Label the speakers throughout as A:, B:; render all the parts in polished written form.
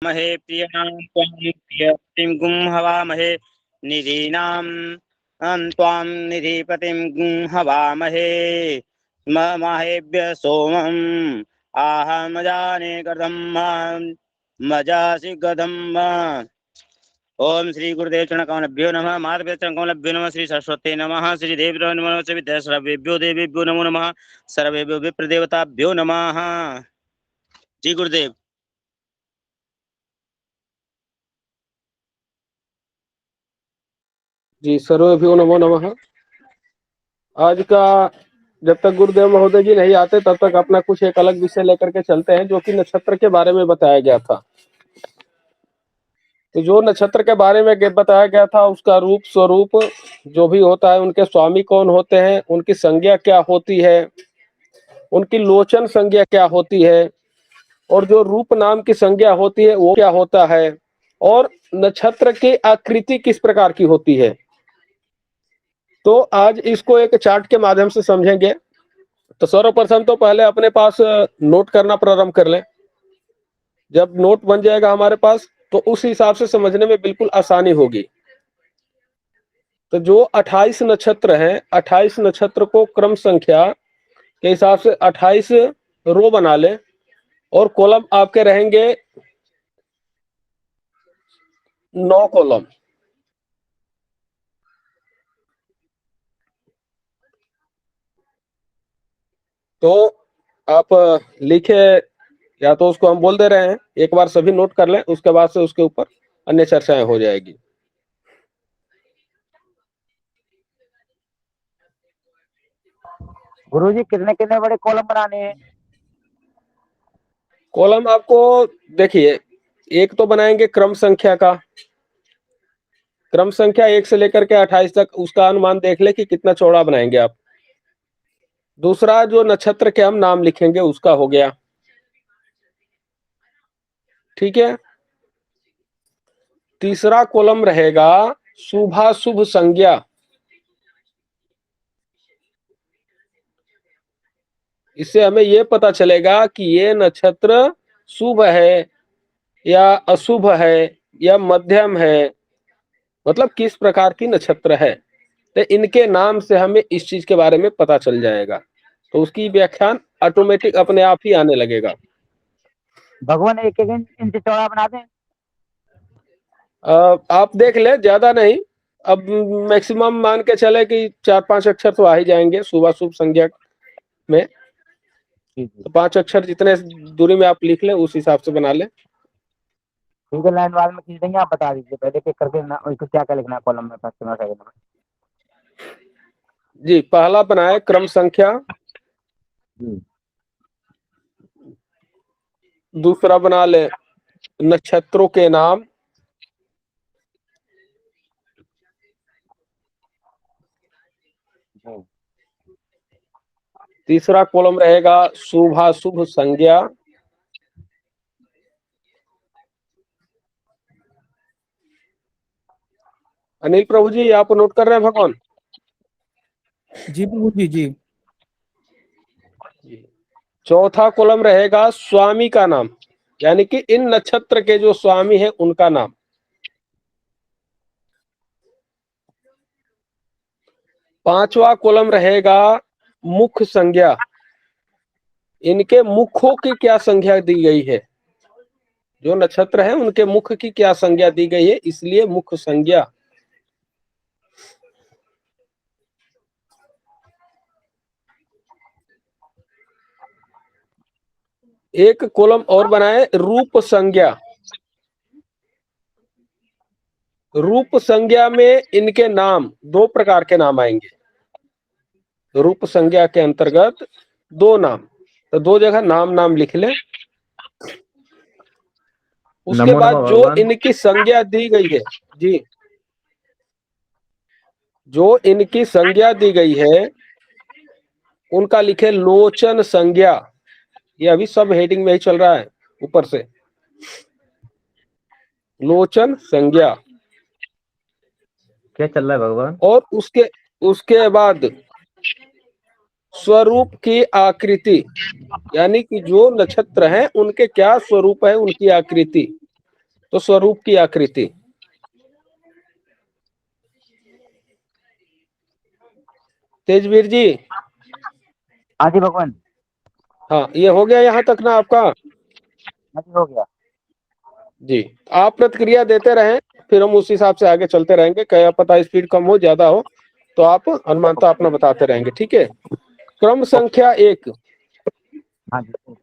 A: महे प्रियाणां त्वां प्रियपतिं गुं हवामहे निधीनां त्वां निधिपतिं गुं हवामहे माहेभ्य सोमम् आहमजाने कथं मजासि कथं। ओम श्री गुरुदेव चरणकमलभ्यो नमः। माधवेभ्यो चरणकमलभ्यो नमः। श्री सरस्वती नमः। श्री देवभ्यो नमः। श्री विद्या सर्वेभ्यो देवेभ्यो नमो नमः। सर्वेभ्यो विप्रदेवताभ्यो नमः। जी गुरुदेव।
B: जी सर्वेभ्यो नमो नमः। आज का जब तक गुरुदेव महोदय जी नहीं आते तब तक अपना कुछ एक अलग विषय लेकर के चलते हैं, जो कि नक्षत्र के बारे में बताया गया था। तो जो नक्षत्र के बारे में बताया गया था, उसका रूप स्वरूप जो भी होता है, उनके स्वामी कौन होते हैं, उनकी संज्ञा क्या होती है, उनकी लोचन संज्ञा क्या होती है, और जो रूप नाम की संज्ञा होती है वो क्या होता है, और नक्षत्र की आकृति किस प्रकार की होती है। तो आज इसको एक चार्ट के माध्यम से समझेंगे। तो सर्वप्रथम तो पहले अपने पास नोट करना प्रारंभ कर लें। जब नोट बन जाएगा हमारे पास तो उस हिसाब से समझने में बिल्कुल आसानी होगी। तो जो 28 नक्षत्र हैं, 28 नक्षत्र को क्रम संख्या के हिसाब से 28 रो बना लें, और कॉलम आपके रहेंगे 9 कॉलम। तो आप लिखे, या तो उसको हम बोल दे रहे हैं, एक बार सभी नोट कर लें, उसके बाद से उसके ऊपर अन्य चर्चाएं हो जाएगी।
C: गुरुजी कितने कितने बड़े कॉलम बनाने हैं?
B: कॉलम आपको देखिए, एक तो बनाएंगे क्रम संख्या का, क्रम संख्या 1 से लेकर के 28 तक, उसका अनुमान देख ले कि कितना चौड़ा बनाएंगे आप। दूसरा जो नक्षत्र के हम नाम लिखेंगे उसका हो गया, ठीक है। तीसरा कॉलम रहेगा शुभाशुभ संज्ञा। इससे हमें यह पता चलेगा कि ये नक्षत्र शुभ है या अशुभ है या मध्यम है, मतलब किस प्रकार की नक्षत्र है। तो इनके नाम से हमें इस चीज के बारे में पता चल जाएगा, तो उसकी व्याख्यान ऑटोमेटिक अपने आप ही आने लगेगा।
C: भगवान एक एक इंच चौड़ा बना दें।
B: आप देख ले, ज्यादा नहीं। अब मैक्सिमम मान के चले कि 4-5 अक्षर तो आ ही जाएंगे सुबह शुभ संज्ञा में। तो 5 अक्षर जितने दूरी में आप लिख ले उस हिसाब से बना ले।
C: ठीक है, लाइन वाल में खींच देंगे, आप बता दीजिए पहले एक करके ना, उसको क्या क्या लिखना है कॉलम में, फर्स्ट में सेकंड में।
B: जी, पहला बनाए क्रम संख्या, दूसरा बना ले नक्षत्रों के नाम, तीसरा कॉलम रहेगा शुभाशुभ संज्ञा, अनिल प्रभु जी आप नोट कर रहे हैं भगवान?
D: जी प्रभु जी जी।
B: चौथा कॉलम रहेगा स्वामी का नाम, यानी कि इन नक्षत्र के जो स्वामी है उनका नाम। पांचवा कॉलम रहेगा मुख्य संज्ञा, इनके मुखों की क्या संज्ञा दी गई है, जो नक्षत्र है उनके मुख की क्या संज्ञा दी गई है, इसलिए मुख्य संज्ञा। एक कॉलम और बनाए रूप संज्ञा। रूप संज्ञा में इनके नाम, 2 प्रकार के नाम आएंगे। रूप संज्ञा के अंतर्गत 2 नाम, तो 2 जगह नाम नाम लिख ले। उसके बाद जो इनकी संज्ञा दी गई है, जी, जो इनकी संज्ञा दी गई है उनका लिखे लोचन संज्ञा। ये अभी सब हेडिंग में ही चल रहा है ऊपर से, लोचन संज्ञा
C: क्या चल रहा है भगवान।
B: और उसके बाद स्वरूप की आकृति, यानी कि जो नक्षत्र हैं उनके क्या स्वरूप है, उनकी आकृति। तो स्वरूप की आकृति। तेजवीर जी,
C: हाँ जी भगवान।
B: हाँ ये हो गया यहाँ तक ना आपका?
C: हाँ जी हो गया।
B: जी, आप प्रतिक्रिया देते रहें, फिर हम उस हिसाब से आगे चलते रहेंगे। क्या पता स्पीड कम हो ज्यादा हो, तो आप अनुमानता अपना बताते रहेंगे, ठीक है? क्रम संख्या 1,
C: हाँ जी।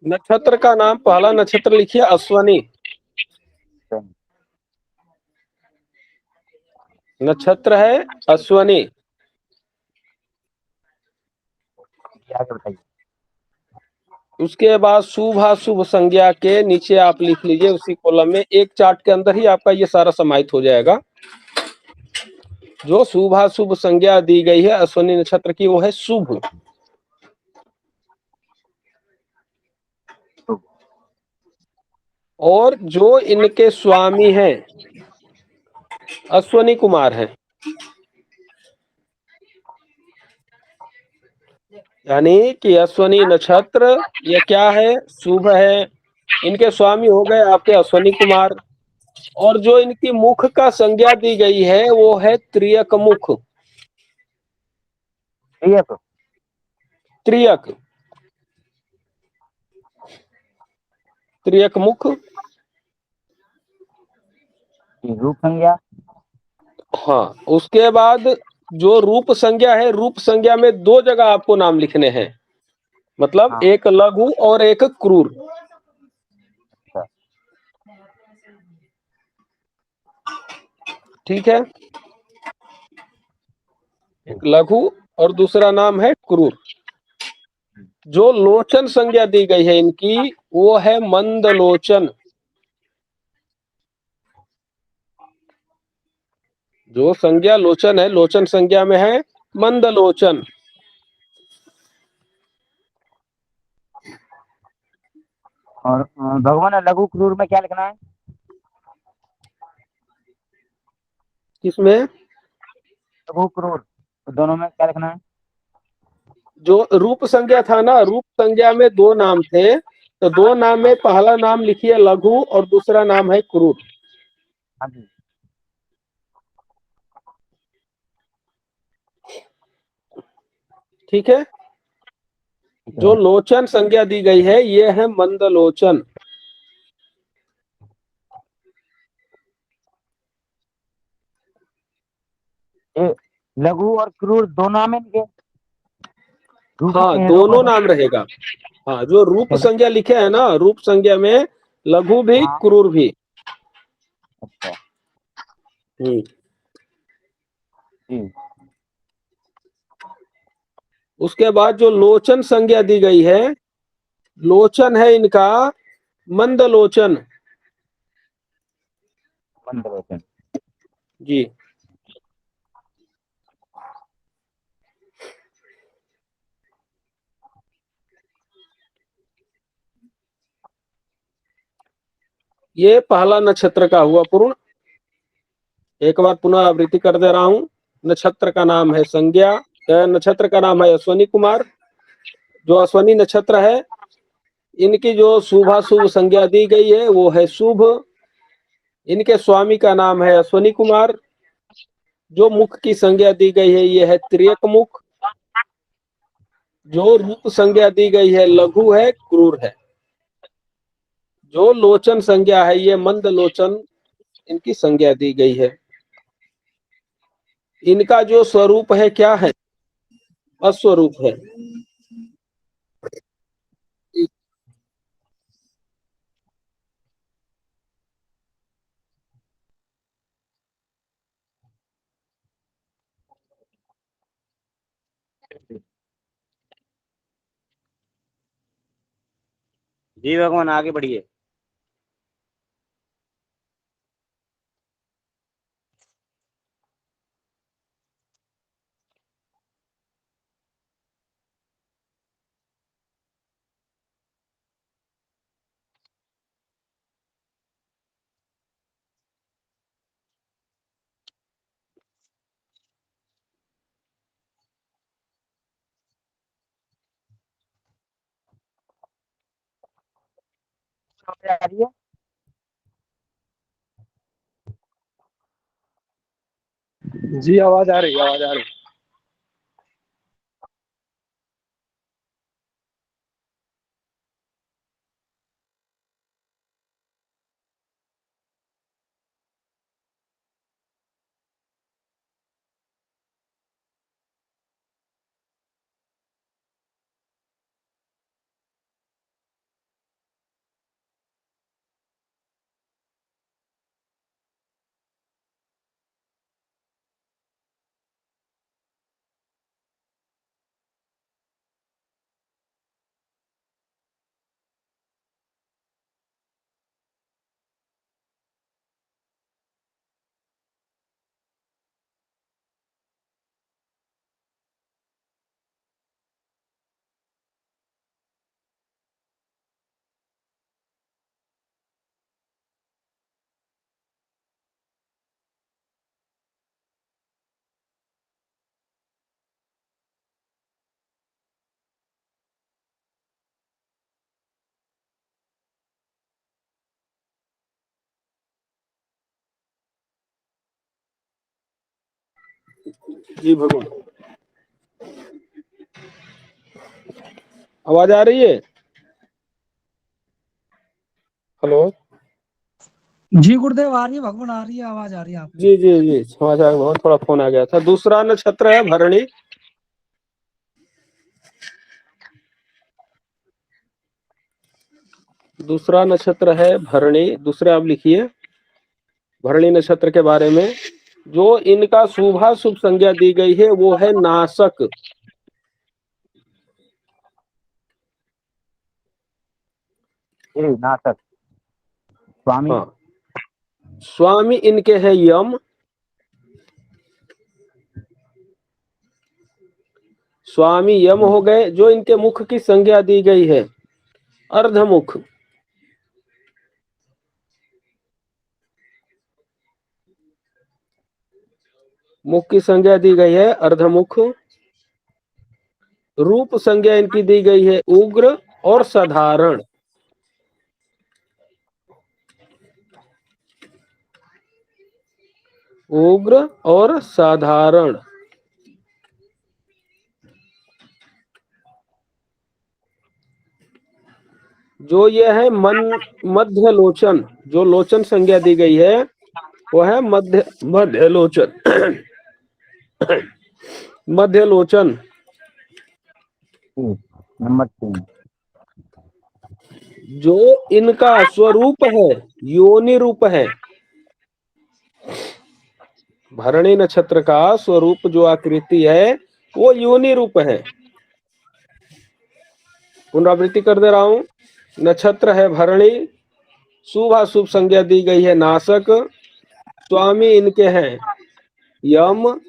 B: नक्षत्र का नाम, पहला नक्षत्र लिखिए अश्वनी। नक्षत्र है अश्वनी।
C: आगे बताइए।
B: उसके बाद शुभ अशुभ संज्ञा के नीचे आप लिख लीजिए उसी कॉलम में, एक चार्ट के अंदर ही आपका ये सारा समाहित हो जाएगा। जो शुभ अशुभ संज्ञा दी गई है अश्वनी नक्षत्र की, वो है शुभ। और जो इनके स्वामी हैं अश्वनी कुमार हैं, यानी कि अश्वनी नक्षत्र ये क्या है, शुभ है। इनके स्वामी हो गए आपके अश्वनी कुमार। और जो इनकी मुख का संज्ञा दी गई है वो है त्रियक मुख।
C: त्रियक।
B: त्रियक, त्रियक मुख।
C: रूप संज्ञा।
B: हाँ, उसके बाद जो रूप संज्ञा है, रूप संज्ञा में दो जगह आपको नाम लिखने हैं, मतलब
C: हाँ।
B: एक लघु और एक क्रूर।
C: अच्छा।
B: ठीक है, एक लघु और दूसरा नाम है क्रूर। जो लोचन संज्ञा दी गई है इनकी, वो है मंद लोचन। जो संज्ञा लोचन है, लोचन संज्ञा में है मंद लोचन।
C: और भगवान लघु क्रूर में क्या लिखना है?
B: किसमें?
C: लघु क्रूर दोनों में क्या लिखना है?
B: जो रूप संज्ञा था ना, रूप संज्ञा में दो नाम थे, तो दो नाम में पहला नाम लिखिए लघु और दूसरा नाम है क्रूर।
C: हाँ जी।
B: ठीक है।
C: ठीक
B: जो
C: है।
B: लोचन संज्ञा दी गई है ये है मंद लोचन।
C: ये लघु और क्रूर दो नाम है इनके? रूप
B: हाँ,
C: रूप
B: दोनों नाम रहेगा। हाँ, जो रूप
C: अच्छा।
B: संज्ञा लिखे है ना, रूप संज्ञा में लघु भी
C: हाँ।
B: क्रूर भी।
C: अच्छा।
B: हम्म।
C: जी।
B: उसके बाद जो लोचन संज्ञा दी गई है, लोचन है इनका मंद लोचन।
C: मंदलोचन।
B: जी। ये पहला नक्षत्र का हुआ पूर्ण। एक बार पुनः आवृत्ति कर दे रहा हूं। नक्षत्र का नाम है संज्ञा, नक्षत्र का नाम है अश्वनी कुमार। जो अश्वनी नक्षत्र है, इनकी जो शुभाशुभ संज्ञा दी गई है वो है शुभ। इनके स्वामी का नाम है अश्वनी कुमार। जो मुख की संज्ञा दी गई है ये है त्रियक मुख। जो रूप संज्ञा दी गई है लघु है, क्रूर है। जो लोचन संज्ञा है ये मंद लोचन, इनकी संज्ञा दी गई है। इनका जो स्वरूप है क्या है, अस्वरूप है।
A: जी भगवान आगे बढ़िए।
C: समझ आ रही है?
B: जी आवाज आ रही है, आवाज आ रही है। जी भगवान, आवाज आ रही है? हेलो।
D: जी गुरुदेव आ रही है, भगवान आ रही है, आवाज आ रही है आपकी।
B: जी जी जी, समाचार भगवान, थोड़ा फोन आ गया था। दूसरा नक्षत्र है भरणी। दूसरा नक्षत्र है भरणी, दूसरे आप लिखिए भरणी नक्षत्र के बारे में। जो इनका शुभाशुभ संज्ञा दी गई है वो है नासक।
C: नासक। स्वामी।
B: हाँ, स्वामी इनके है यम। स्वामी यम हो गए। जो इनके मुख की संज्ञा दी गई है अर्धमुख। मुख की संज्ञा दी गई है अर्धमुख। रूप संज्ञा इनकी दी गई है उग्र और साधारण। उग्र और साधारण। जो ये है मन मध्य लोचन। जो लोचन संज्ञा दी गई है वो है मध्य लोचन। मध्य लोचन।
C: नंबर 3।
B: जो इनका स्वरूप है योनि रूप है। भरणी नक्षत्र का स्वरूप जो आकृति है वो योनि रूप है। पुनरावृत्ति कर दे रहा हूं। नक्षत्र है भरणी। शुभ अशुभ संज्ञा दी गई है नासक। स्वामी इनके हैं यम।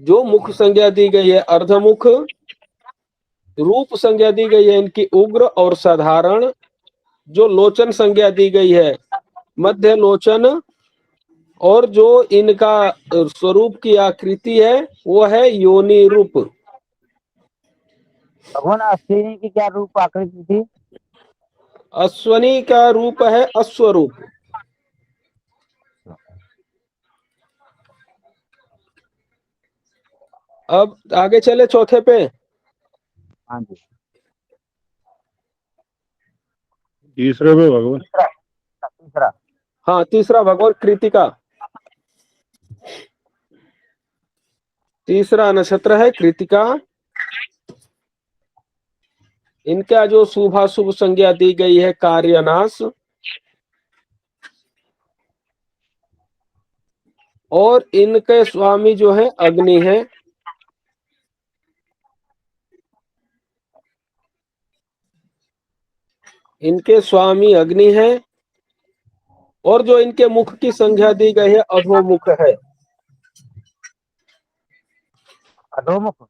B: जो मुख संज्ञा दी गई है अर्धमुख। रूप संज्ञा दी गई है इनकी उग्र और साधारण। जो लोचन संज्ञा दी गई है मध्य लोचन। और जो इनका स्वरूप की आकृति है वो है योनि रूप।
C: भगवान अश्विनी की क्या रूप आकृति थी?
B: अश्वनी का रूप है अश्वरूप। अब आगे चले चौथे पे।
C: हाँ जी।
E: तीसरे पे भगवान।
C: तीसरा। तीसरा।
B: हाँ, तीसरा भगवान कृतिका। तीसरा नक्षत्र है कृतिका। इनका जो शुभाशुभ संज्ञा दी गई है कार्यनाश। और इनके स्वामी जो है अग्नि है। इनके स्वामी अग्नि है। और जो इनके मुख की संज्ञा दी गई है अधोमुख है।
C: अधोमुख।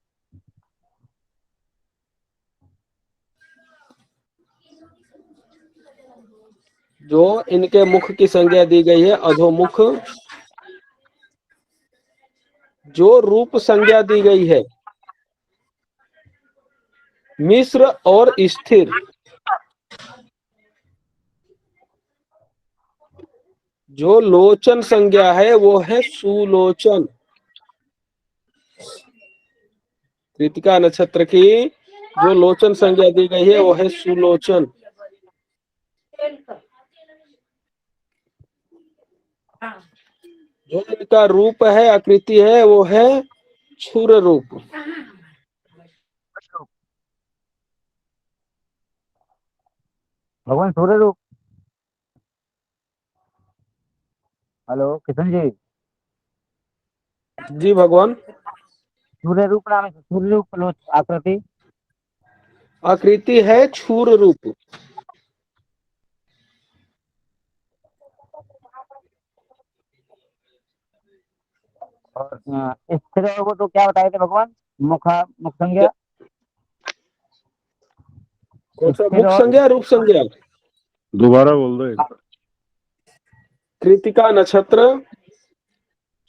B: जो इनके मुख की संज्ञा दी गई है अधोमुख। जो रूप संज्ञा दी गई है मिश्र और स्थिर। जो लोचन संज्ञा है वो है सुलोचन। कृतिका नक्षत्र की जो लोचन संज्ञा दी गई है वो है सुलोचन। जो इनका रूप है, आकृति है, वो है क्षुर रूप।
C: भगवान सूर्य रूप। हेलो किशन जी।
B: जी भगवान।
C: सूर्य रूप नाम है, सूर्य रूप आकृति।
B: आकृति है क्षुर रूप।
C: और स्थिर को तो क्या बताए थे भगवान? मुख संज्ञा।
B: कौन सा?
C: स्थिर
B: मुख
C: और
B: संज्ञा, रूप संज्ञा?
E: दोबारा बोल दो एक बार।
B: कृतिका नक्षत्र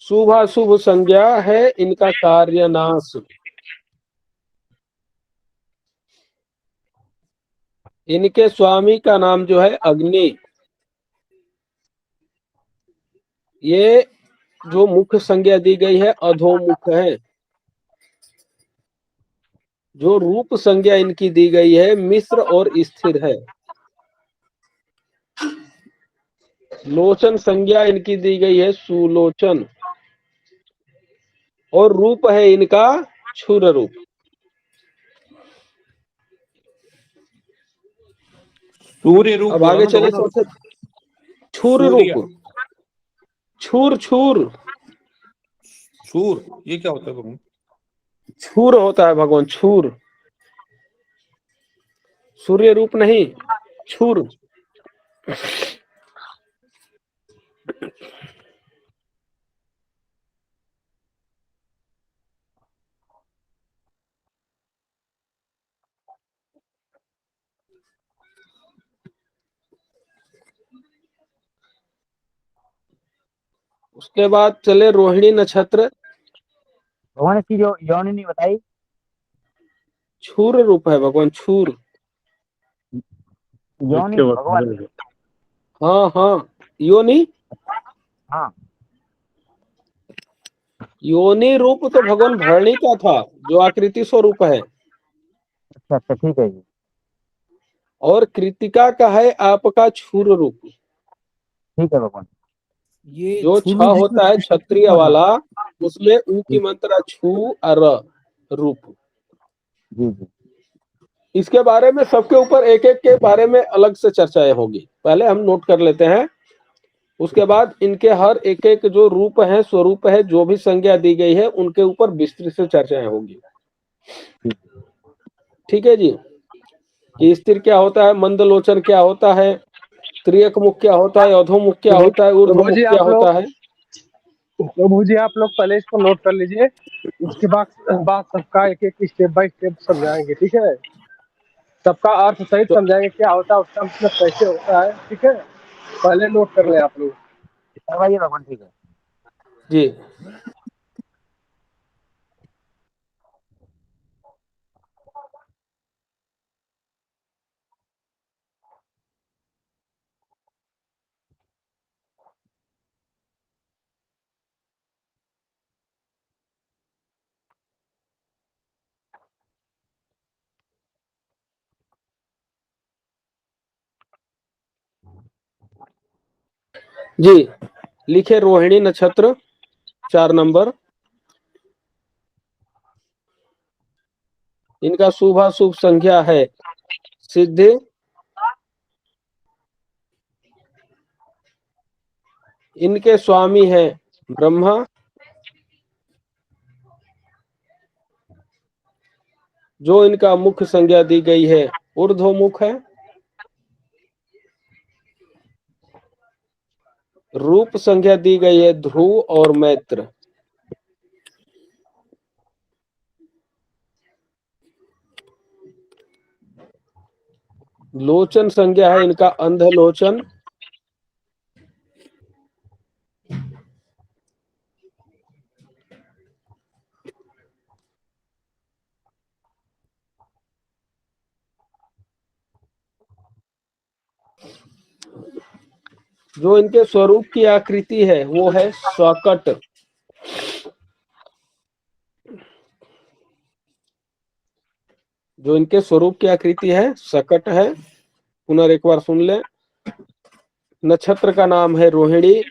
B: शुभाशुभ संज्ञा है इनका कार्यनाश। इनके स्वामी का नाम जो है अग्नि। ये जो मुख्य संज्ञा दी गई है अधोमुख है। जो रूप संज्ञा इनकी दी गई है मिश्र और स्थिर है। लोचन संज्ञा इनकी दी गई है सुलोचन। और रूप है इनका क्षुर रूप।
F: सूर्य रूप
B: अब
F: बोला
B: आगे
F: ना
B: चले
F: भगवान।
B: सबसे। क्षुर
F: सूर्य
B: रूप। छूर छूर।
F: सूर ये क्या होता है भगवान?
B: छूर होता है भगवान, छूर। सूर्य रूप नहीं, छूर। उसके बाद चले रोहिणी नक्षत्र।
C: भगवान इसकी जो योनि नहीं बताई।
B: छूर रूप है भगवान, छूर।
E: लिख
C: योनि
E: के बता
C: भगवान।
E: दो।
B: हाँ हाँ, योनि।
C: हाँ।
B: योनि रूप तो भगवान भरणी का था जो आकृति स्वरूप है।
C: अच्छा अच्छा ठीक है जी।
B: और कृतिका का है आपका छूर रूप।
C: ठीक है भगवान।
F: ये
B: जो छ
F: छुरु जिसमें
B: होता है
F: शक्ति
B: क्षत्रिय
F: कौन है?
B: वाला, उसमें ऊ की मात्रा छू और रूप।
C: जी जी।
B: इसके बारे में सबके ऊपर एक एक के बारे में अलग से चर्चाएं होगी, पहले हम नोट कर लेते हैं। उसके बाद इनके हर एक एक जो रूप है, स्वरूप है, जो भी संज्ञा दी गई है उनके ऊपर विस्तृत से चर्चाएं होगी। ठीक है जी। कि स्थिर क्या होता है, मंदलोचन क्या होता है, त्रियक मुख क्या होता है, अधोमुख क्या
G: प्रभु
B: होता है,
G: प्रभु
B: ऊर्ध्वमुख
G: जी
B: क्या
G: आप
B: होता
G: लोग
B: है।
G: प्रभु जी आप लोग पहले इसको नोट कर लीजिए। उसके बाद बात सबका एक एक स्टेप बाय स्टेप समझाएंगे, ठीक है? सबका अर्थ सहित
B: तो
G: समझाएंगे क्या होता है, उसका मतलब कैसे होता है, ठीक है? पहले नोट कर लें आप लोग।
C: करवाइए भगवान, ठीक है।
B: जी जी, लिखे रोहिणी नक्षत्र 4 नंबर। इनका शुभाशुभ संख्या है सिद्धि। इनके स्वामी है ब्रह्मा। जो इनका मुख्य संज्ञा दी गई है ऊर्ध्वमुख है। रूप संज्ञा दी गई है ध्रुव और मैत्र। लोचन संज्ञा है इनका अंधलोचन। जो इनके स्वरूप की आकृति है वो है सकट। जो इनके स्वरूप की आकृति है सकट है। पुनः एक बार सुन ले। नक्षत्र का नाम है रोहिणी।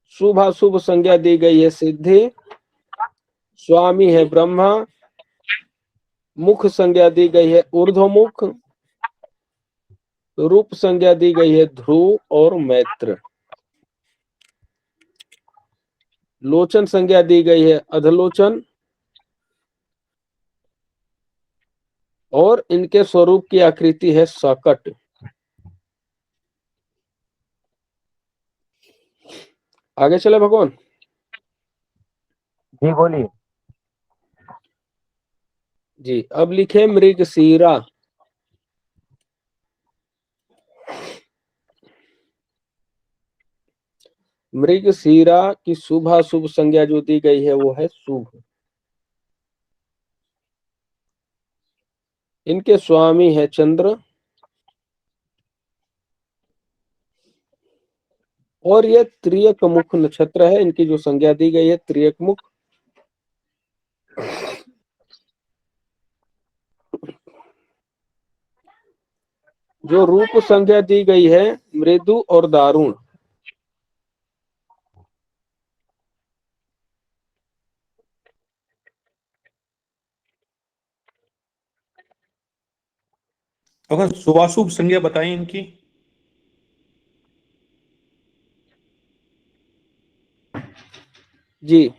B: शुभ अशुभ संज्ञा दी गई है सिद्धि। स्वामी है ब्रह्मा। मुख संज्ञा दी गई है ऊर्ध्वमुख। रूप संज्ञा दी गई है ध्रुव और मैत्र। लोचन संज्ञा दी गई है अधलोचन। और इनके स्वरूप की आकृति है सकट। आगे चले भगवान।
C: जी बोलिए।
B: जी अब लिखे मृगशीरा। मृगशीरा की शुभ अशुभ संज्ञा जो दी गई है वो है शुभ। इनके स्वामी है चंद्र। और ये त्रियक मुख नक्षत्र है। इनकी जो संज्ञा दी गई है त्रियक मुख। जो रूप संज्ञा दी गई है मृदु और दारुण।
F: अगर शुभाशुभ संज्ञा बताएं इनकी।
B: जी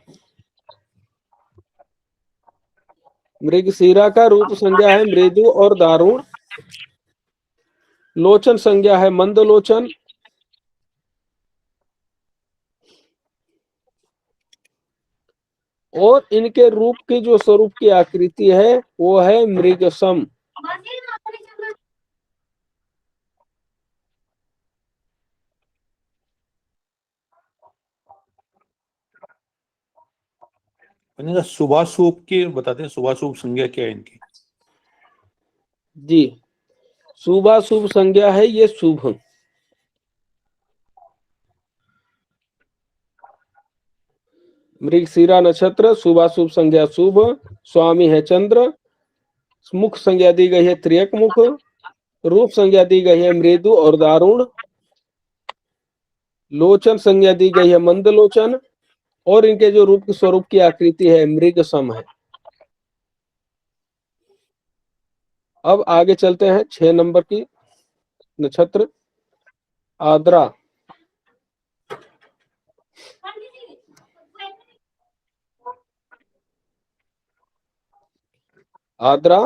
B: मृगशीरा का रूप संज्ञा है मृदु और दारुण। लोचन संज्ञा है मंद लोचन। और इनके रूप की जो स्वरूप की आकृति है वो है मृगसम।
F: इनका शुभाशुभ की बताते हैं, शुभाशुभ संज्ञा क्या है इनकी।
B: जी शुभाशुभ संज्ञा है ये शुभ। मृगशीरा नक्षत्र शुभाशुभ संज्ञा शुभ। स्वामी है चंद्र। मुख संज्ञा दी गई है त्रियक मुख। रूप संज्ञा दी गई है मृदु और दारुण। लोचन संज्ञा दी गई है मंद लोचन। और इनके जो रूप स्वरूप की आकृति है मृग सम है। अब आगे चलते हैं 6 नंबर की नक्षत्र आद्रा। आद्रा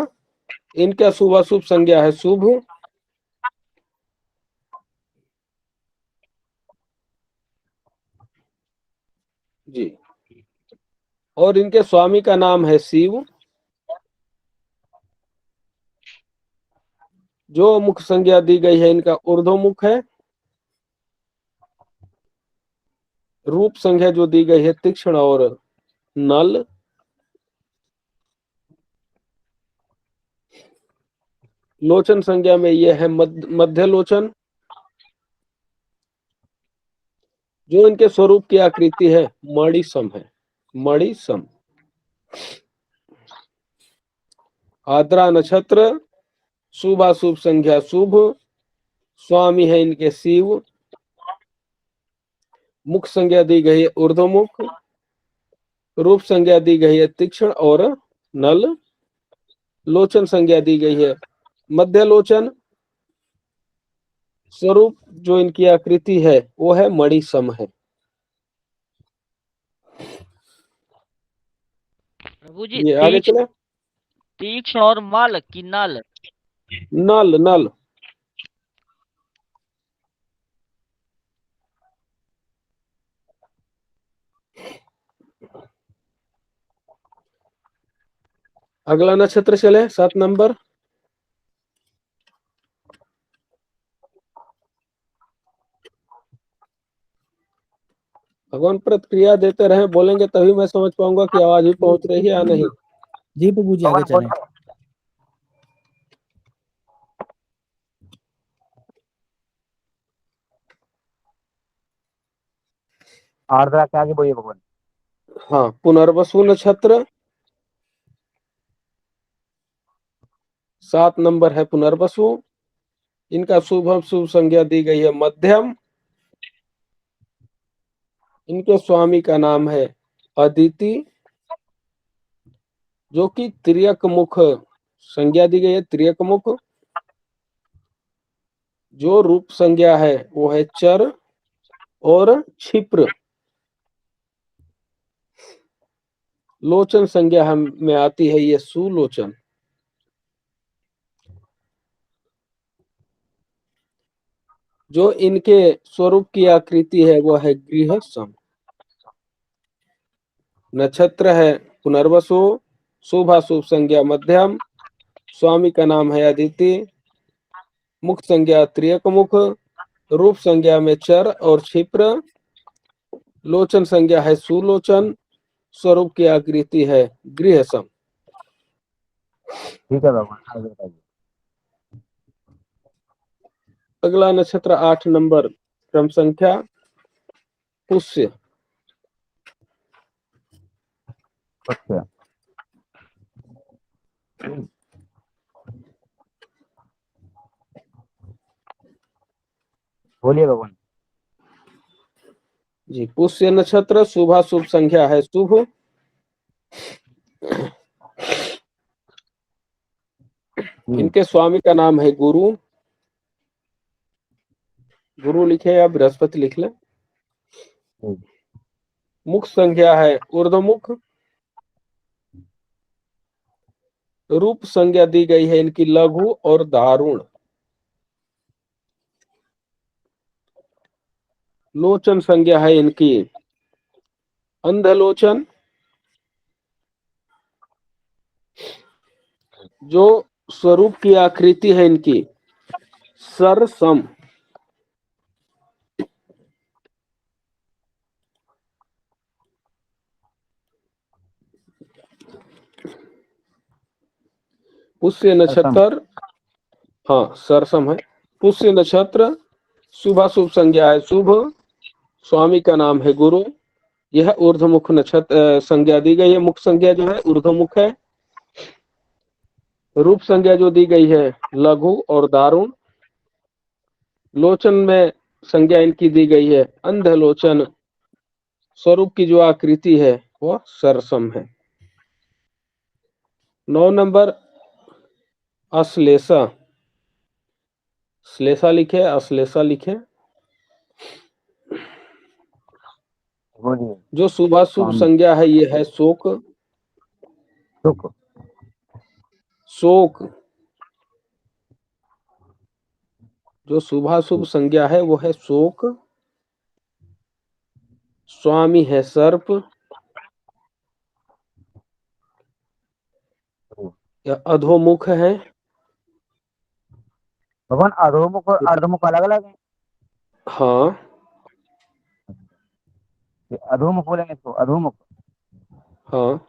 B: इनका शुभाशुभ संज्ञा है शुभ। जी और इनके स्वामी का नाम है शिव। जो मुख संज्ञा दी गई है इनका ऊर्ध्वमुख है। रूप संज्ञा जो दी गई है तीक्ष्ण और नल। लोचन संज्ञा में यह है मध्य लोचन। जो इनके स्वरूप की आकृति है मणिसम है। मणिसम। आद्रा नक्षत्र शुभाशुभ संज्ञा शुभ। स्वामी है इनके शिव। मुख संज्ञा दी गई है ऊर्ध्वमुख। रूप संज्ञा दी गई है तीक्ष्ण और नल। लोचन संज्ञा दी गई है मध्य लोचन। स्वरूप जो इनकी आकृति है वो है मणिसम है।
H: प्रभु जी
B: ये आगे चले।
H: तीक्ष्ण और मल की नल।
B: नल नल अगला नक्षत्र चले 7 नंबर। भगवान प्रतिक्रिया देते रहे बोलेंगे तभी मैं समझ पाऊंगा कि आवाज भी पहुंच रही है या नहीं।
D: जी प्रभु जी आगे चलें।
C: आर्द्रा के आगे बोलिए भगवान।
B: हाँ, पुनर्वसु नक्षत्र 7 नंबर है पुनर्वसु। इनका शुभ शुभ संज्ञा दी गई है मध्यम। इनके स्वामी का नाम है अदिति, जो कि त्रियक मुख संज्ञा दी गई है, त्रियक मुख। जो रूप संज्ञा है वो है चर और क्षिप्र। लोचन संज्ञा हम में आती है ये सुलोचन। जो इनके स्वरूप की आकृति है वो है गृहसम। नक्षत्र है पुनर्वसु, शुभाशुभ संज्ञा मध्यम, स्वामी का नाम है अदिति, मुख संज्ञा त्रियक मुख, रूप संज्ञा में चर और क्षिप्र, लोचन संज्ञा है सुलोचन, स्वरूप की आकृति है गृहसम।
C: ठीक है भगवान, आगे बताइए।
B: अगला नक्षत्र 8 नंबर क्रम संख्या पुष्य।
C: अच्छा, बोलिए भगवान।
B: जी, पुष्य नक्षत्र शुभाशुभ संख्या है शुभ। इनके स्वामी का नाम है गुरु। गुरु लिखे या बृहस्पति लिख ले। मुख संज्ञा है ऊर्ध्वमुख। रूप संज्ञा दी गई है इनकी लघु और दारुण। लोचन संज्ञा है इनकी अंधलोचन। जो स्वरूप की आकृति है इनकी सरसम। पुष्य नक्षत्र, हाँ सरसम है। पुष्य नक्षत्र शुभाशुभ संज्ञा है शुभ, स्वामी का नाम है गुरु। यह ऊर्ध्वमुख नक्षत्र संज्ञा दी गई है। मुख संज्ञा जो है ऊर्ध्वमुख है। रूप संज्ञा जो दी गई है लघु और दारुण। लोचन में संज्ञा इनकी दी गई है अंधलोचन। स्वरूप की जो आकृति है वह सरसम है। 9 नंबर अश्लेषा। श्लेषा लिखे अश्लेषा लिखे।
C: बोलिए।
B: जो शुभाशुभ संज्ञा है ये है शोक।
C: सुख।
B: शोक। जो शुभाशुभ संज्ञा है वो है शोक। स्वामी है सर्प। यह अधोमुख है।
C: भगवान अधोमुख और अर्धमुख अलग अलग है।
B: हाँ,
C: अधोमुख बोलेंगे इसको, अधोमुख।
B: हाँ।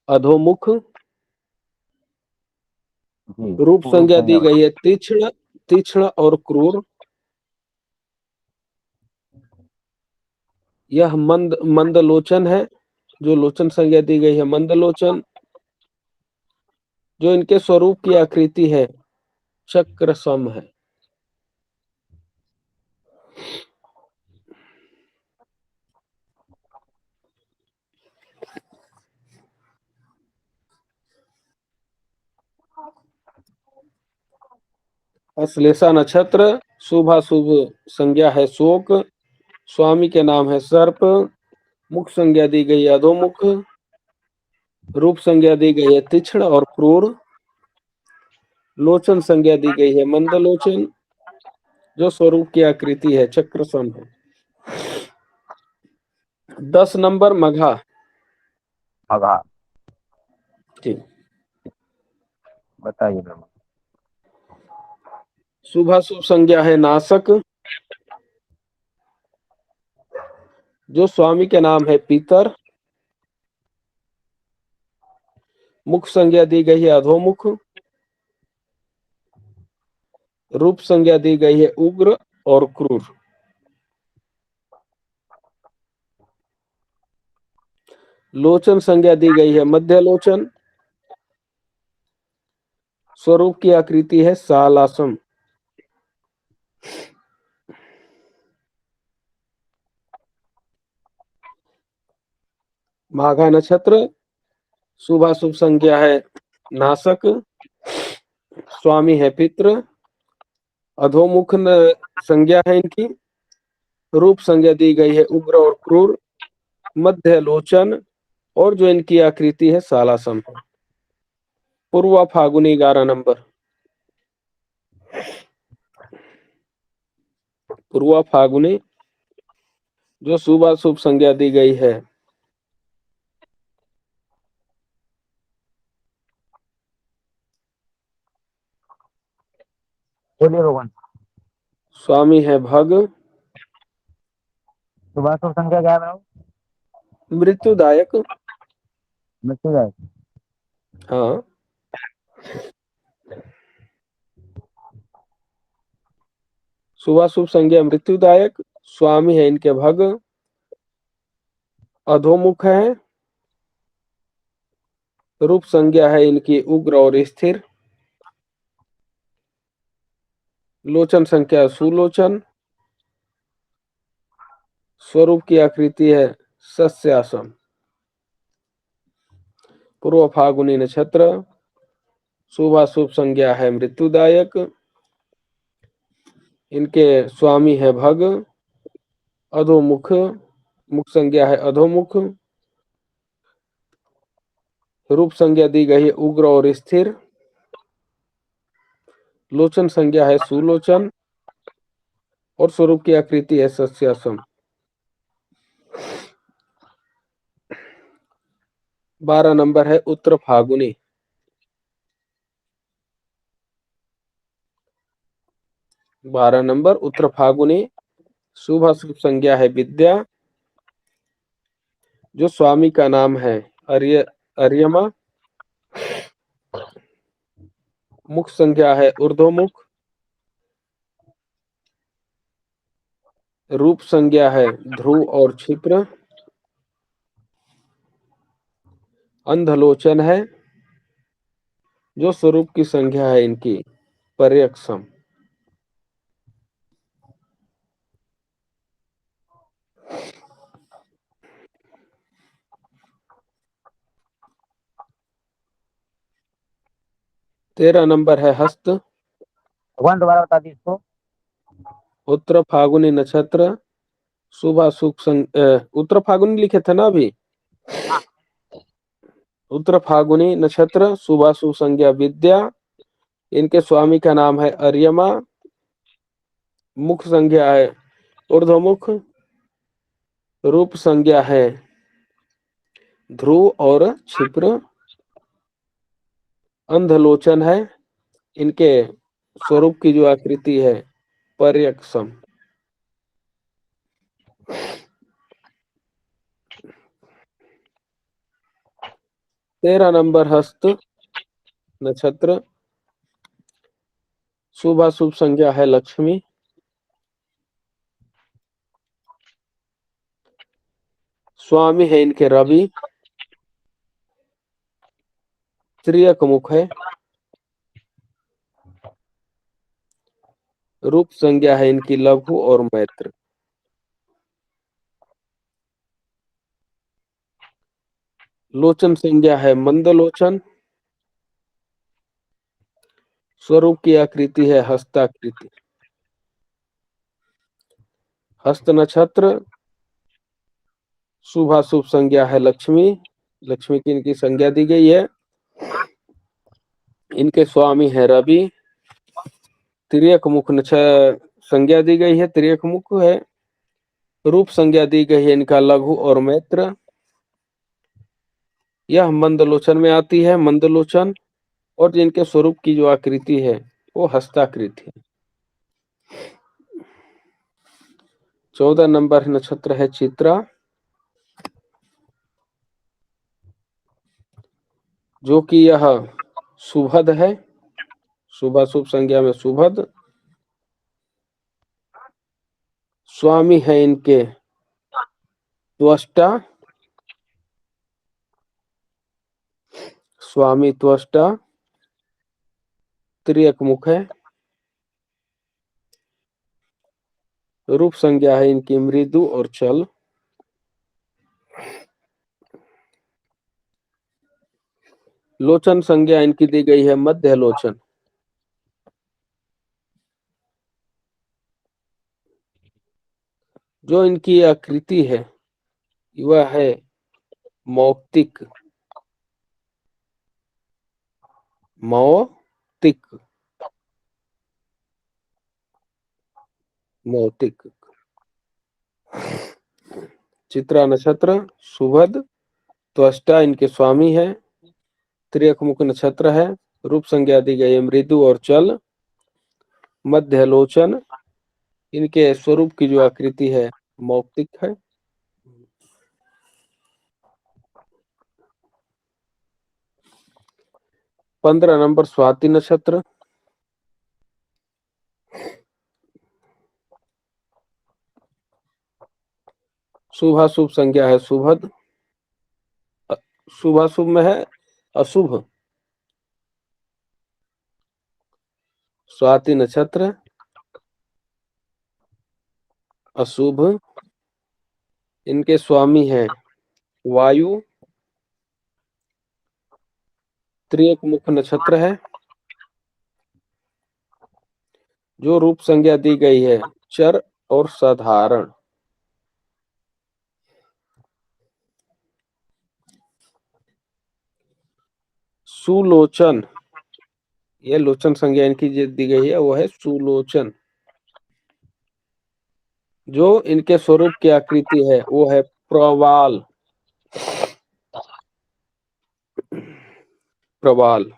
B: अधोमुख। रूप संज्ञा दी गई है तीक्ष्ण, तीक्ष्ण और क्रूर। यह मंद लोचन है। जो लोचन संज्ञा दी गई है मंद लोचन। जो इनके स्वरूप की आकृति है चक्र सम है। अश्लेषा नक्षत्र शुभाशुभ संज्ञा है शोक। स्वामी के नाम है सर्प। मुख संज्ञा दी गई है अधोमुख। रूप संज्ञा दी गई है तीक्ष्ण और क्रूर। लोचन संज्ञा दी गई है मंद लोचन। जो स्वरूप की आकृति है चक्र सम है। 10 नंबर मघा।
C: मघा,
B: जी,
C: बताइए भगवान।
B: शुभाशुभ संज्ञा है नाशक। जो स्वामी के नाम है पीतर। मुख संज्ञा दी गई है अधोमुख। रूप संज्ञा दी गई है उग्र और क्रूर। लोचन संज्ञा दी गई है मध्य लोचन। स्वरूप की आकृति है सालासम। माघा नक्षत्र, शुभ अशुभ संज्ञा है नासक, स्वामी है पितृ, अधोमुख संज्ञा है इनकी, रूप संज्ञा दी गई है उग्र और क्रूर, मध्य लोचन, और जो इनकी आकृति है सालासम है। पूर्व फागुनी 11 नंबर। पूर्व फागुनी जो शुभ अशुभ संज्ञा दी गई है
C: बोलिए भगवान।
B: स्वामी है भग,
C: सुबह शुभ संख्या क्या है मेरा?
B: मृत्युदायक।
C: मृत्युदायक।
B: हाँ, शुभ शुभ संज्ञा मृत्युदायक, स्वामी है इनके भग, अधोमुख है, रूप संज्ञा है इनकी उग्र और स्थिर, लोचन संख्या सुलोचन, स्वरूप की आकृति है सस्यासम। पूर्व फागुनी नक्षत्र, शुभ शुभ संज्ञा है मृत्युदायक, इनके स्वामी है भग, अधोमुख, मुख संज्ञा है अधोमुख, रूप संज्ञा दी गई है उग्र और स्थिर, लोचन संज्ञा है सुलोचन, और स्वरूप की आकृति है सस्यासम। 12 नंबर है उत्तर फागुनी। बारह नंबर उत्तर फागुनी, शुभ अशुभ संज्ञा है विद्या, जो स्वामी का नाम है अर्यमा, मुख संज्ञा है ऊर्ध्वमुख, रूप संज्ञा है ध्रुव और क्षिप्र, अंधलोचन है, जो स्वरूप की संज्ञा है इनकी पर्यक्षम। तेरह नंबर है हस्त,
C: भगवान दोबारा बता दी इसको।
B: उत्तर फागुनी नक्षत्र, शुभ अशुभ उत्तर फागुनी लिखे थे ना अभी। उत्तर फागुनी नक्षत्र, शुभ अशुभ संज्ञा विद्या, इनके स्वामी का नाम है अर्यमा, मुख संज्ञा है ऊर्ध्वमुख, रूप संज्ञा है ध्रुव और क्षिप्र, अंधलोचन है, इनके स्वरूप की जो आकृति है पर्यक्षम। तेरह नंबर हस्त नक्षत्र, शुभ अशुभ संज्ञा है लक्ष्मी, स्वामी है इनके रवि, त्रियक मुख है, रूप संज्ञा है इनकी लघु और मैत्र, लोचन संज्ञा है मंदलोचन, स्वरूप की आकृति है हस्ताकृति। हस्त नक्षत्र, शुभ अशुभ संज्ञा है लक्ष्मी, लक्ष्मी की इनकी संज्ञा दी गई है, इनके स्वामी है रवि, त्रियक मुख संज्ञा दी गई है, त्रियक मुख है, रूप संज्ञा दी गई है इनका लघु और मैत्र, यह मंदलोचन में आती है मंदलोचन, और जिनके स्वरूप की जो आकृति है वो हस्ताकृति है। 14 नंबर नक्षत्र है चित्रा, जो कि यह सुभद है, शुभ अशुभ संज्ञा में सुभद, स्वामी है इनके त्वष्टा, स्वामी त्वष्टा, त्रियक मुख है, रूप संज्ञा है इनकी मृदु और चल, लोचन संज्ञा इनकी दी गई है मध्य लोचन, जो इनकी आकृति है वह है मौक्तिक, मौक्तिक, मौक्तिक। चित्रा नक्षत्र सुभद, त्वष्टा इनके स्वामी है, त्रियक मुख नक्षत्र है, रूप संज्ञा दी गई है मृदु और चल, मध्य लोचन, इनके स्वरूप की जो आकृति है मौक्तिक है। पंद्रह नंबर स्वाति नक्षत्र, शुभाशुभ संज्ञा है शुभद, शुभाशुभ में है अशुभ, स्वाति नक्षत्र अशुभ, इनके स्वामी हैं वायु, त्रियक मुख नक्षत्र है, जो रूप संज्ञा दी गई है चर और साधारण। सुलोचन, यह लोचन संज्ञा इनकी जो दी गई है वो है सुलोचन, जो इनके स्वरूप की आकृति है वो है प्रवाल, प्रवाल।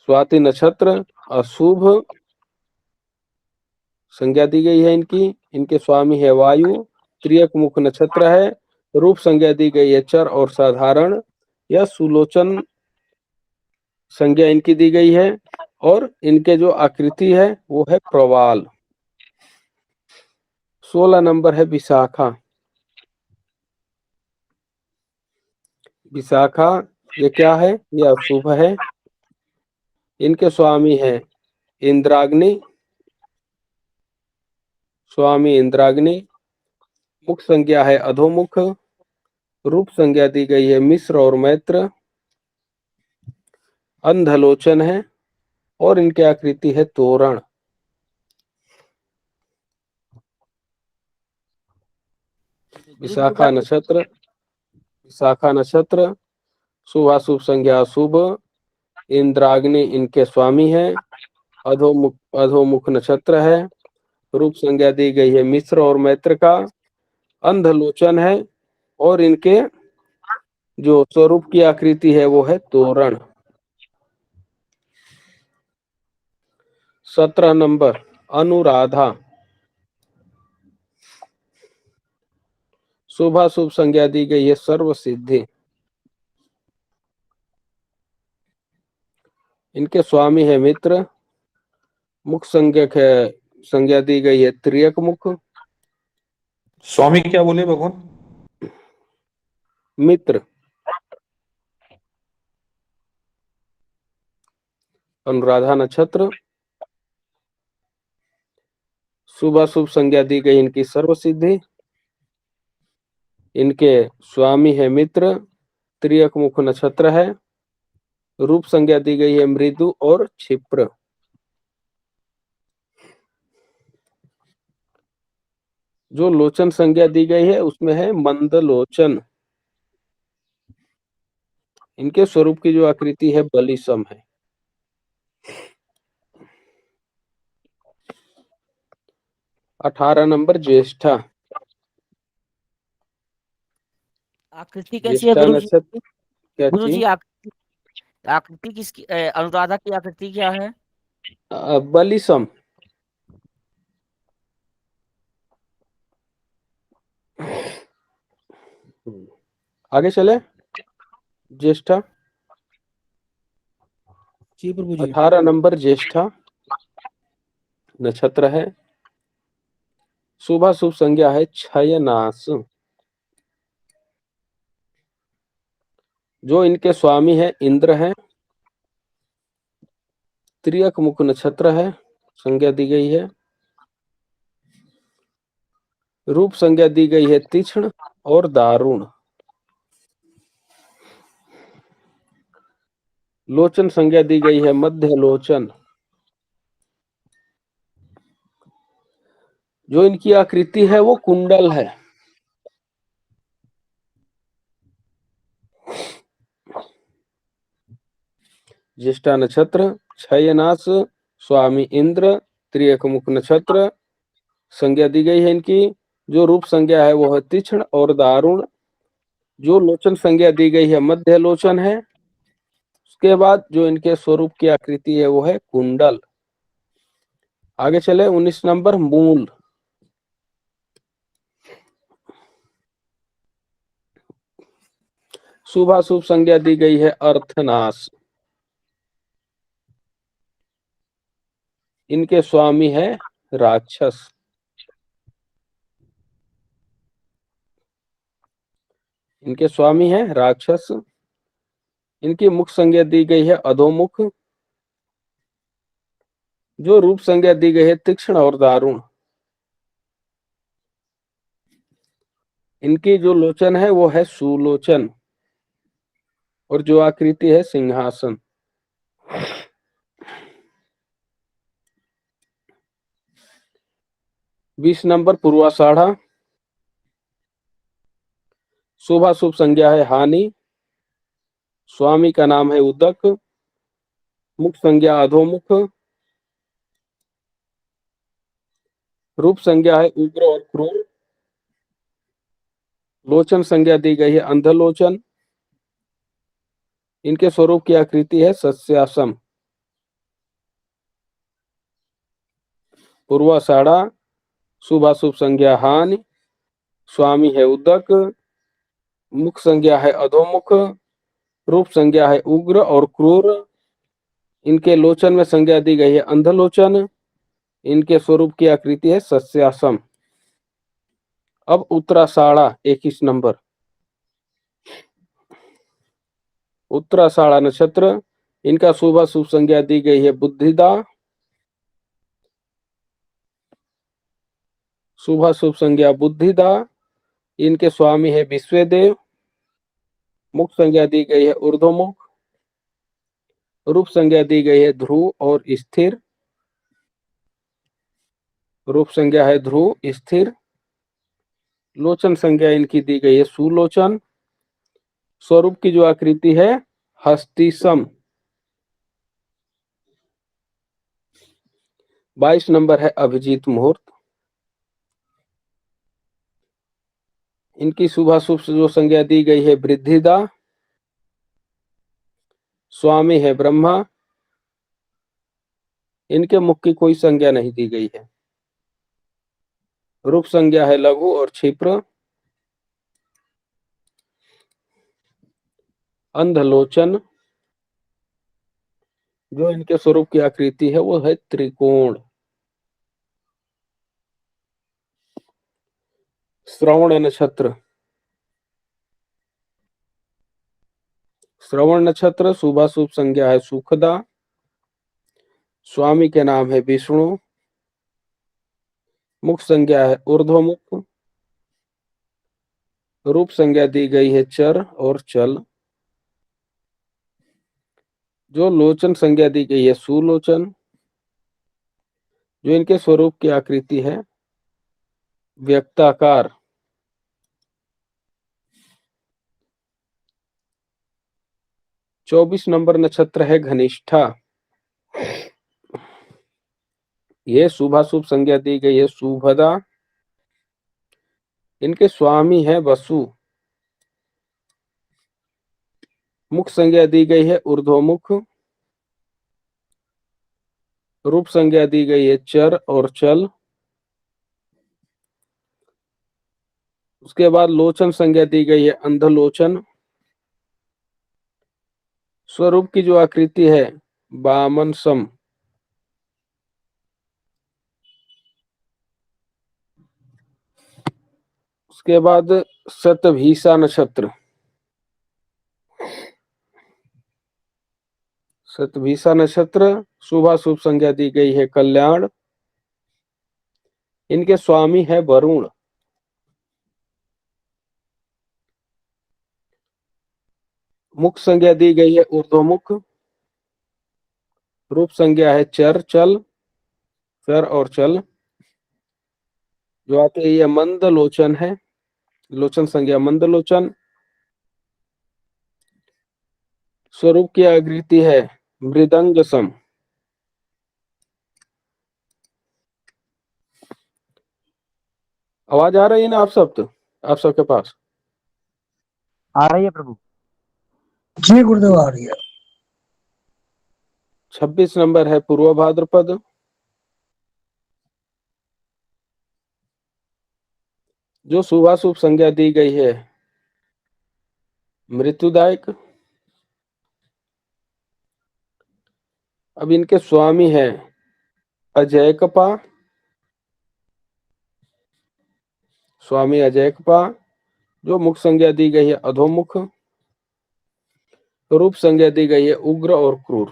B: स्वाति नक्षत्र अशुभ संज्ञा दी गई है इनकी, इनके स्वामी है वायु, त्रियक मुख नक्षत्र है, रूप संज्ञा दी गई है चर और साधारण। यह सुलोचन संज्ञा इनकी दी गई है और इनके जो आकृति है वो है प्रवाल। 16 नंबर है विशाखा, विशाखा ये क्या है? यह अशुभ है, इनके स्वामी है इंद्राग्नि, स्वामी इंद्राग्नि, मुख संज्ञा है अधोमुख, रूप संज्ञा दी गई है मिश्र और मैत्र, अंधलोचन है और इनकी आकृति है तोरण। विशाखा नक्षत्र, विशाखा नक्षत्र शुभाशुभ संज्ञा शुभ, इंद्राग्नि इनके स्वामी है, अधोमुख नक्षत्र है, रूप संज्ञा दी गई है मिश्र और मैत्र का, अंधलोचन है और इनके जो स्वरूप की आकृति है वो है तोरण। 17 नंबर अनुराधा, शुभाशुभ संज्ञा दी गई है सर्व सिद्धि, इनके स्वामी है मित्र, मुख संज्ञक है, संज्ञा दी गई है त्रियक मुख,
F: स्वामी क्या बोले भगवान?
B: मित्र। अनुराधा नक्षत्र शुभाशुभ संज्ञा दी गई इनकी सर्व सिद्धि, इनके स्वामी है मित्र, त्रियक मुख नक्षत्र है, रूप संज्ञा दी गई है मृदु और क्षिप्र। जो लोचन संज्ञा दी गई है उसमें है मंद लोचन, इनके स्वरूप की जो आकृति है बलिसम है। अठारह नंबर ज्येष्ठा,
H: आकृति कैसी है
B: ज्येष्ठा
H: गुरु जी?
B: नक्षत्र क्या
H: गुरु जी
B: चीज?
H: आकृति किसकी, अनुराधा की आकृति क्या है?
B: बलिसम। आगे चले। ज्येष्ठा
D: जी प्रभु जी।
B: 18 नंबर ज्येष्ठा नक्षत्र है, शुभाशुभ संज्ञा है क्षयनाश। जो इनके स्वामी है इंद्र है। त्रियक मुख नक्षत्र है, संज्ञा दी गई है। रूप संज्ञा दी गई है तीक्ष्ण और दारुण। लोचन संज्ञा दी गई है मध्य लोचन। जो इनकी आकृति है वो कुंडल है। ज्येष्ठा नक्षत्र, क्षयनाश, स्वामी इंद्र, त्रियक मुख नक्षत्र। संज्ञा दी गई है इनकी। जो रूप संज्ञा है वो है तीक्ष्ण और दारुण। जो लोचन संज्ञा दी गई है मध्य लोचन है। उसके बाद जो इनके स्वरूप की आकृति है वो है कुंडल। आगे चले 19 नंबर मूल। शुभाशुभ संज्ञा दी गई है अर्थनाश। इनके स्वामी है राक्षस। इनके स्वामी है राक्षस। इनकी मुख संज्ञा दी गई है अधोमुख। जो रूप संज्ञा दी गई है तीक्ष्ण और दारुण। इनकी जो लोचन है वो है सुलोचन और जो आकृति है सिंहासन। बीस नंबर पूर्वाषाढ़ा। शुभाशुभ संज्ञा है हानि। स्वामी का नाम है उदक। मुख संज्ञा अधोमुख। रूप संज्ञा है उग्र और क्रूर। लोचन संज्ञा दी गई है अंधलोचन। इनके स्वरूप की आकृति है सस्यासम। पूर्वाषाढ़ा। शुभाशुभ संज्ञा हानि। स्वामी है उदक। मुख संज्ञा है अधोमुख। रूप संज्ञा है उग्र और क्रूर। इनके लोचन में संज्ञा दी गई है अंधलोचन। इनके स्वरूप की आकृति है सस्यासम। अब उत्तराषाढ़ा 21 नंबर। उत्तराषाढ़ा नक्षत्र। इनका शुभाशुभ संज्ञा दी गई है बुद्धिदा। शुभाशुभ संज्ञा बुद्धिदा। इनके स्वामी है विश्वदेव। मुख संज्ञा दी गई है ऊर्ध्वमुख। रूप संज्ञा दी गई है ध्रुव और स्थिर। रूप संज्ञा है ध्रुव स्थिर। लोचन संज्ञा इनकी दी गई है सुलोचन। स्वरूप की जो आकृति है हस्तिसम। 22 नंबर है अभिजीत मुहूर्त। इनकी शुभाशुभ जो संज्ञा दी गई है वृद्धिदा। स्वामी है ब्रह्मा। इनके मुख की कोई संज्ञा नहीं दी गई है। रूप संज्ञा है लघु और क्षिप्र। अंधलोचन। जो इनके स्वरूप की आकृति है वो है त्रिकोण। श्रवण नक्षत्र। श्रवण नक्षत्र शुभाशुभ संज्ञा है सुखदा। स्वामी के नाम है विष्णु। मुख संज्ञा है ऊर्ध्वमुख। रूप संज्ञा दी गई है चर और चल। जो लोचन संज्ञा दी गई है सुलोचन। जो इनके स्वरूप की आकृति है व्यक्ताकार। चौबीस नंबर नक्षत्र है घनिष्ठा। ये शुभाशुभ संज्ञा दी गई है शुभदा। इनके स्वामी है वसु। मुख संज्ञा दी गई है ऊर्ध्वमुख। रूप संज्ञा दी गई है चर और चल। उसके बाद लोचन संज्ञा दी गई है अंधलोचन। स्वरूप की जो आकृति है वामन सम। उसके बाद शतभिषा नक्षत्र। शतभिषा नक्षत्र शुभ अशुभ संज्ञा दी गई है कल्याण। इनके स्वामी है वरुण। मुख संज्ञा दी गई है ऊर्ध्वमुख। रूप संज्ञा है चर चल, चर और चल। जो आते हैं ये मंद लोचन है, लोचन संज्ञा मंद लोचन। स्वरूप की आकृति है मृदंग सम। आवाज आ रही है ना आप सबके पास?
C: आ रही है प्रभु।
D: जी गुरुदेव आ रही है।
B: 26 नंबर है पूर्व भाद्रपद। जो शुभाशुभ संज्ञा दी गई है मृत्युदायक। अब इनके स्वामी है अजय कपा, स्वामी अजय कपा। जो मुख संज्ञा दी गई है अधोमुख। रूप संज्ञा दी गई है उग्र और क्रूर।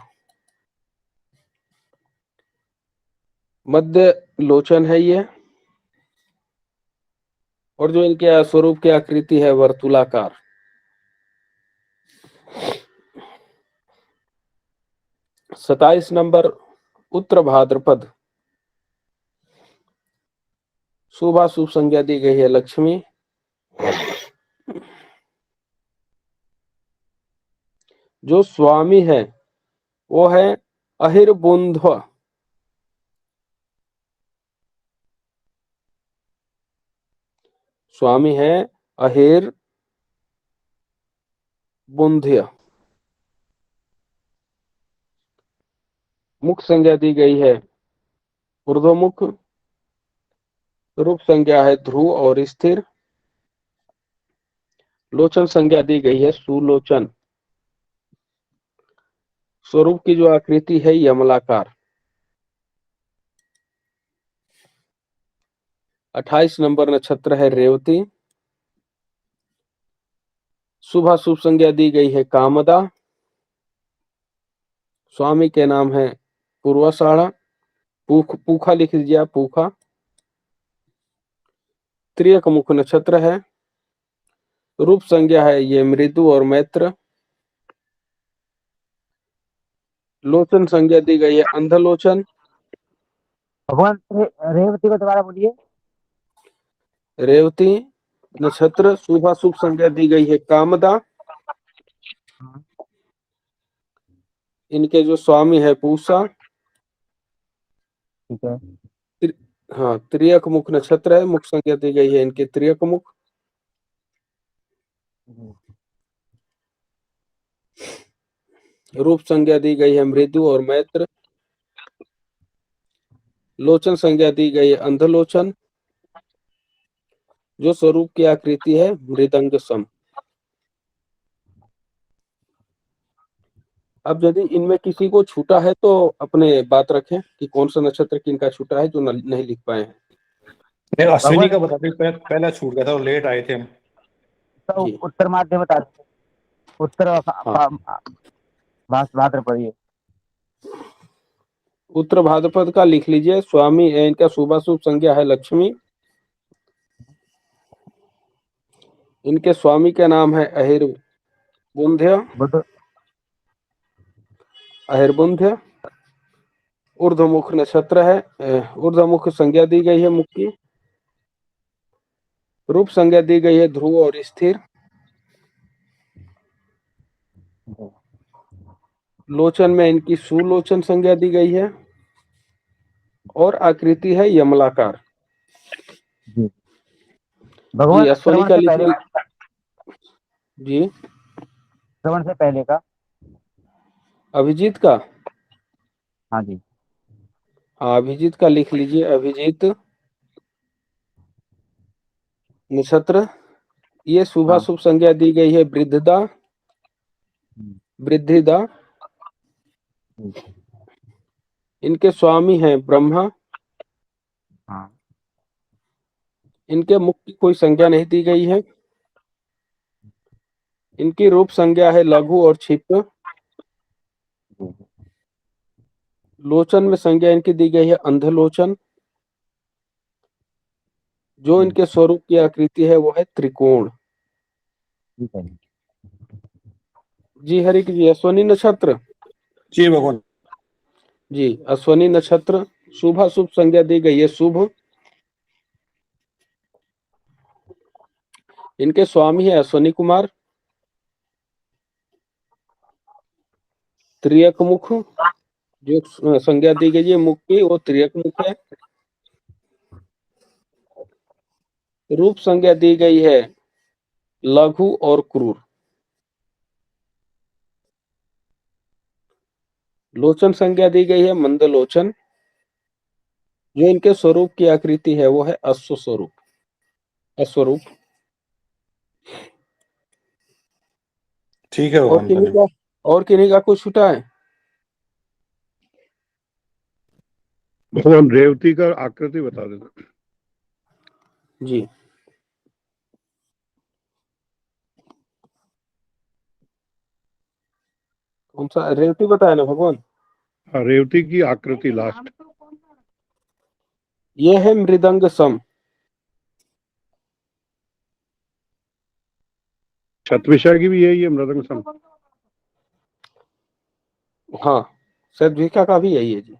B: मध्य लोचन है ये। और जो इनके स्वरूप की आकृति है वर्तुलाकार। सताइस नंबर उत्तर भाद्रपद। शुभाशुभ संज्ञा दी गई है लक्ष्मी। जो स्वामी है वो है अहिर्बुंध्व। स्वामी है अहिर बुंध्य। मुख संज्ञा दी गई है ऊर्ध्वमुख। रूप संज्ञा है ध्रुव और स्थिर। लोचन संज्ञा दी गई है सुलोचन। स्वरूप की जो आकृति है यमलाकार। 28 नंबर नक्षत्र है रेवती। शुभाशुभ संज्ञा दी गई है कामदा। स्वामी के नाम है पूर्वाषाढ़ा। पूखा लिख लीजिए आप, पूखा। त्रियक मुख नक्षत्र है। रूप संज्ञा है ये मृदु और मैत्र। लोचन संज्ञा दी गई है अंधलोचन।
C: भगवान रेवती को दोबारा बोलिए।
B: रेवती नक्षत्र शुभाशुभ संज्ञा दी गई है कामदा। इनके जो स्वामी है पूषा।
C: ठीक है।
B: हाँ, त्रियक मुख नक्षत्र है। मुख संज्ञा दी गई है इनके त्रियक मुख। रूप संज्ञा दी गई है मृदु और मैत्र। लोचन संज्ञा दी गई है अंधलोचन। जो स्वरूप की आकृति है मृदंग सम। अब यदि इनमें किसी को छूटा है तो अपने बात रखें कि कौन सा नक्षत्र किनका छूटा है जो नहीं लिख पाए हैं।
F: नहीं, अश्विनी का बता दें, पहला छूट गया था, लेट आए थे हम।
C: तो
B: जी।
C: उत्तर माध्य बता दीजिए। उत्तर
B: हाँ।
C: भाद्रपद ये।
B: उत्तर भाद्रपद का लिख लीजिए। स्वामी इनका शुभाशुभ संज्ञा है लक्ष्मी। इनके स्वामी का नाम है अहिर्बुंध्य।
C: बुध।
B: अहिर्बुंध्य। ऊर्ध्वमुख नक्षत्र है। ऊर्ध्वमुख संज्ञा दी गई है मुख की। रूप संज्ञा दी गई है ध्रुव और स्थिर। लोचन में इनकी सुलोचन संज्ञा दी गई है और आकृति है यमलाकार।
C: जी।
B: जी,
C: भगवान
B: अश्वनी
C: श्रवण
B: का
C: से
B: लिख
C: पहले,
B: जी।
C: श्रवण से पहले का।
B: अभिजीत का,
C: हाँ जी।
B: हाँ अभिजीत का लिख लीजिए। अभिजीत नक्षत्र। ये शुभाशुभ संज्ञा दी गई है वृद्धदा, वृद्धिदा। इनके स्वामी हैं ब्रह्मा।
C: हाँ।
B: इनके मुख की कोई संज्ञा नहीं दी गई है। इनकी रूप संज्ञा है लघु और क्षिप्र। लोचन में संज्ञा इनकी दी गई है अंधलोचन। जो इनके स्वरूप की आकृति है वो है त्रिकोण।
C: ठीक है
B: जी हरि जी। अश्वनी नक्षत्र।
F: जी भगवान।
B: जी अश्वनी नक्षत्र शुभ अशुभ संज्ञा दी गई है शुभ। इनके स्वामी है अश्वनी कुमार। त्रियक मुख जो संज्ञा दी गई है मुख की वो त्रियक मुख है। रूप संज्ञा दी गई है लघु और क्रूर। लोचन संज्ञा दी गई है मंदलोचन। जो इनके स्वरूप की आकृति है वो है अश्व स्वरूप अश्वरूप।
F: ठीक है
B: और
F: भगवान।
B: किन्हीं
F: धन्यवाद।
B: का और किन्हीं का कुछ छूटा है?
E: भगवान रेवती का आकृति बता देना।
B: जी कौन सा रेवती बताया ना भगवान?
E: हाँ, रेवती की आकृति लास्ट।
B: ये है मृदंग सम।
E: छत्विषा की भी यही है मृदंग सम।
B: हाँ सद्विका का भी यही है जी।